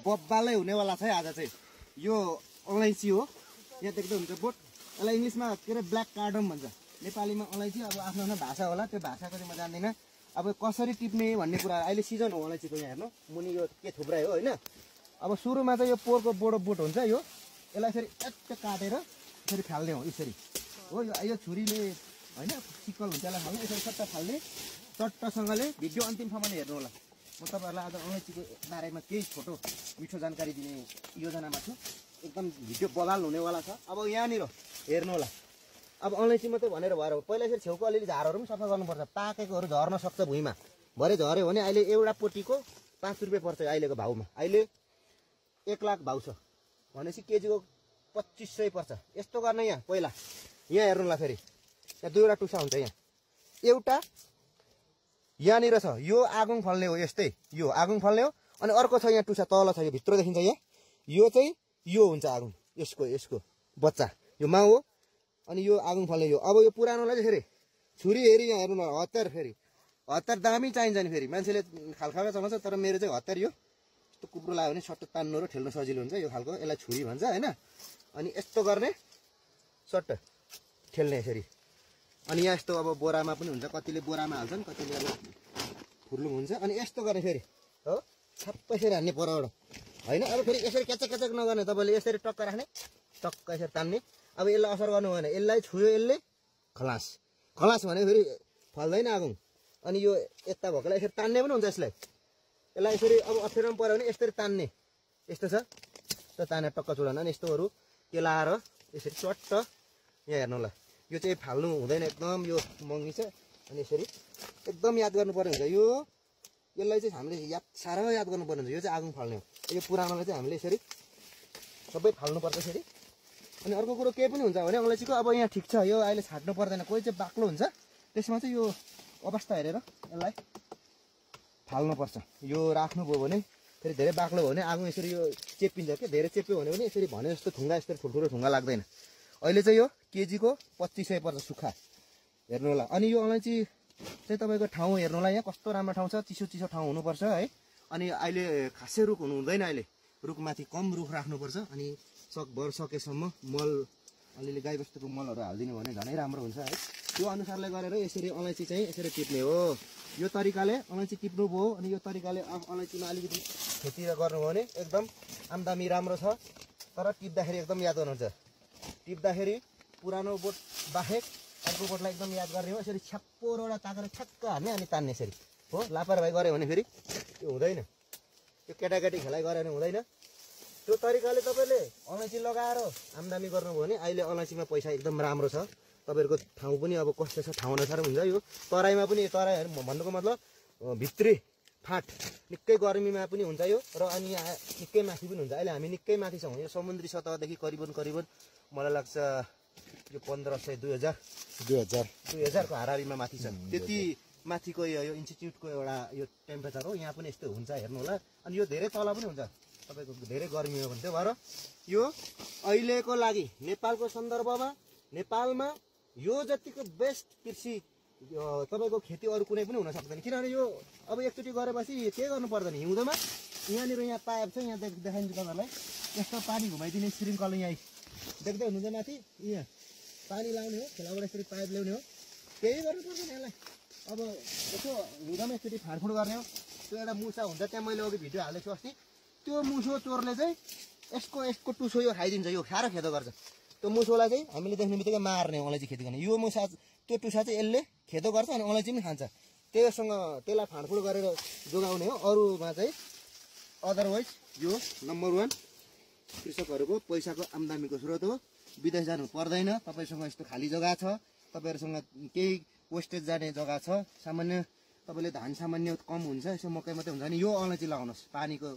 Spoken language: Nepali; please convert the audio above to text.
बब्बालै हुनेवाला छ है आज चाहिँ। यो अलैँची हो, यहाँ देख्दै हुन्छ बोट। यसलाई इङ्ग्लिसमा के अरे ब्ल्याक कार्डम भन्छ, नेपालीमा अलैँची। अब आफ्नो आफ्नो भाषा होला, त्यो भाषाको चाहिँ म जान्दिनँ। अब कसरी टिप्ने भन्ने कुरा अहिले सिजन हो अलैँचीको यहाँ हेर्नु, मुनि यो के थुप्रायो होइन। अब सुरुमा चाहिँ यो पोहोरको बोडो बोट हुन्छ, यो यसलाई यसरी ट्याक्क काटेर यसरी फाल्ने हो, यसरी हो। यो छुरीले होइन सिक्कल हुन्छ यसलाई फाल्ने, यसरी सट्टा फाल्ने चट्टसँगले। भिडियो अन्तिमसम्म हेर्नु होला। म तपाईँहरूलाई आज अलैँचीको बारेमा केही छोटो मिठो जानकारी दिने योजनामा छु। एकदम भिडियो बवाल हुनेवाला छ। अब यहाँनिर हेर्नु होला। अब अलैँची मात्रै भनेर भएर पहिला यसरी छेउको अलिअलि झारहरू पनि सफा गर्नुपर्छ, पाकेकोहरू झर्न सक्छ भुइँमा। भरे झऱ्यो भने अहिले एउटा पोटीको 5 रुपियाँ पर्छ अहिलेको भाउमा। अहिले 1 लाख भाउ छ भनेपछि केजीको 2500 पर्छ। यस्तो गर्ने यहाँ पहिला यहाँ हेर्नु होला। फेरि यहाँ दुईवटा टुसा हुन्छ, यहाँ एउटा यहाँनिर छ, यो आगुङ फल्ने हो, यस्तै यो आगुङ फल्ने हो। अनि अर्को छ यहाँ टुसा तल छ, यो भित्र देखिन्छ यहाँ, यो चाहिँ यो हुन्छ आगुङ, यसको बच्चा यो माउ हो। अनि यो आगुङ फल्ने यो। अब यो पुरानोलाई चाहिँ फेरि छुरी हेरी यहाँ हेर्नु न, हतार। फेरि हतार दामी चाहिन्छ नि, फेरि मान्छेले खालखालमा चलाउँछ, तर मेरो चाहिँ हतार यो यस्तो कुप्रो लाग्यो भने सट्ट तान्नु र ठेल्नु सजिलो हुन्छ यो खालको। यसलाई छुरी भन्छ होइन। अनि यस्तो गर्ने सट्ट ठेल्ने यसरी। अनि यहाँ यस्तो अब बोरामा पनि हुन्छ, कतिले बोरामा हाल्छन्, कतिले अब फुर्लुङ हुन्छ। अनि यस्तो गर्ने फेरि हो, सबै यसरी हान्ने परबाट होइन। अब फेरि यसरी क्याचक नगर्ने, तपाईँले यसरी टक्क राख्ने, टक्क यसरी तान्ने। अब यसलाई असर गर्नु भएन, यसलाई छुयो यसले खलास भने फेरि फल्दैन आगुङ। अनि यो यता भएकोलाई यसरी तान्ने पनि हुन्छ, यसलाई यसरी अब अप्ठ्यारोमा पऱ्यो भने यसरी तान्ने, यस्तो छ यस्तो तानेर टक्क चुडाउनु। अनि यस्तोहरू केलाएर यसरी चट्ट यहाँ हेर्नु होला। यो चाहिँ फाल्नु हुँदैन, एकदम यो महँगी छ। अनि यसरी एकदम याद गर्नुपर्ने हुन्छ। यसलाई चाहिँ हामीले साह्रो याद गर्नुपर्ने हुन्छ। यो चाहिँ आगुङ फाल्ने हो। यो पुरानोलाई चाहिँ हामीले यसरी सबै फाल्नुपर्छ यसरी। अनि अर्को कुरो के पनि हुन्छ भने अलैँचीको अब यहाँ ठिक छ, यो अहिले छाट्नु पर्दैन। कोही चाहिँ बाक्लो हुन्छ, त्यसमा चाहिँ यो अवस्था हेरेर यसलाई फाल्नुपर्छ। यो राख्नुभयो भने फेरि धेरै बाक्लो भयो भने आगो यसरी यो चेपिन्छ के, धेरै चेप्यो भने पनि यसरी भने जस्तो ठुङ्गा, यस्तो ठुल्ठुलो ठुङ्गा लाग्दैन। अहिले चाहिँ यो केजीको 2500 पर्छ सुक्खा, हेर्नु होला। अनि यो अलैँची चाहिँ तपाईँको ठाउँ हेर्नु होला, यहाँ कस्तो राम्रो ठाउँ छ, चिसो ठाउँ हुनुपर्छ है। अनि अहिले खासै रुख हुनु हुँदैन, अहिले रुखमाथि कम रुख राख्नुपर्छ। अनि सकभर सकेसम्म मल अलिअलि गाईबस्तुको मलहरू हालिदिनु भने झनै राम्रो हुन्छ है। त्यो अनुसारले गरेर यसरी अलैँची चाहिँ यसरी टिप्ने हो। यो तरिकाले अलैँची टिप्नु भयो। अनि यो तरिकाले अलैँचीमा अलिकति खेती गर्नुभयो भने एकदम आम्दानी राम्रो छ। तर टिप्दाखेरि एकदम याद गर्नुहुन्छ, टिप्दाखेरि पुरानो बोट बाहेक अर्को बोटलाई एकदम याद गर्ने हो। यसरी छ्याप्पोरवटा ताकेर छ्याक्क हान्ने अनि तान्ने यसरी हो। लापरवाही गऱ्यो भने फेरि त्यो हुँदैन, त्यो केटाकेटी खेलाइ गऱ्यो भने हुँदैन। त्यो तरिकाले तपाईँले अलैँची लगाएर आम्दानी गर्नुभयो भने अहिले अलैँचीमा पैसा एकदम राम्रो छ। तपाईँहरूको ठाउँ पनि अब कस्तो छ ठाउँ अनुसार हुन्छ। यो तराईमा पनि, तराई भन्नुको मतलब भित्री फाँट निकै गर्मीमा पनि हुन्छ यो, र अनि निकै माथि पनि हुन्छ। अहिले हामी निकै माथि छौँ, यो समुद्री सतहदेखि करिबन मलाई लाग्छ यो 1500 2000 को हारारीमा माथि छ। त्यति माथिको यो इन्स्टिट्युटको एउटा यो टेम्परेचर हो। यहाँ पनि यस्तो हुन्छ हेर्नु होला। अनि यो धेरै तल पनि हुन्छ, तपाईँको धेरै गर्मी हो भने त्यो भएर यो अहिलेको लागि नेपालको सन्दर्भमा नेपालमा यो जतिको बेस्ट कृषि तपाईँको खेती अरू कुनै पनि हुन सक्दैन। किनभने यो अब एकचोटि गरेपछि के गर्नु पर्दैन, हिउँदोमा यहाँनिर यहाँ पाइप छ, यहाँ देखाइदिन्छु तपाईँहरूलाई। यस्तो पानी घुमाइदिने श्रृङ्खला यहाँ देख्दै हुनुहुन्छ माथि, यहाँ पानी लाउने हो, खोलाबाट यसरी पाइप ल्याउने हो, केही गर्नु पर्दैन यसलाई। अब यसो हिउँदोमा एकचोटि फाँडफुँड गर्ने हो। त्यो एउटा मुसा हुन्छ, त्यहाँ मैले अघि भिडियो हालेको छु अस्ति, त्यो मुसो चोरले चाहिँ यसको टुसो यो खाइदिन्छ, यो खाएर खेदो गर्छ। त्यो मुसोलाई चाहिँ हामीले देख्ने बित्तिकै मार्ने हो अलैँची खेती गर्ने। यो मुसा त्यो टुसा चाहिँ यसले खेदो गर्छ अनि अलैँची पनि खान्छ। त्यसलाई फाँडफुँड गरेर जोगाउने हो। अरूमा चाहिँ अदरवाइज यो नम्बर 1 कृषकहरूको पैसाको आम्दानीको स्रोत हो। विदेश जानु पर्दैन, तपाईँसँग यस्तो खाली जग्गा छ, तपाईँहरूसँग केही वेस्टेज जाने जग्गा छ, सामान्य तपाईँले धान सामान्य कम हुन्छ, यसो मकै मात्रै हुन्छ भने यो अलैँची लगाउनुहोस्। पानीको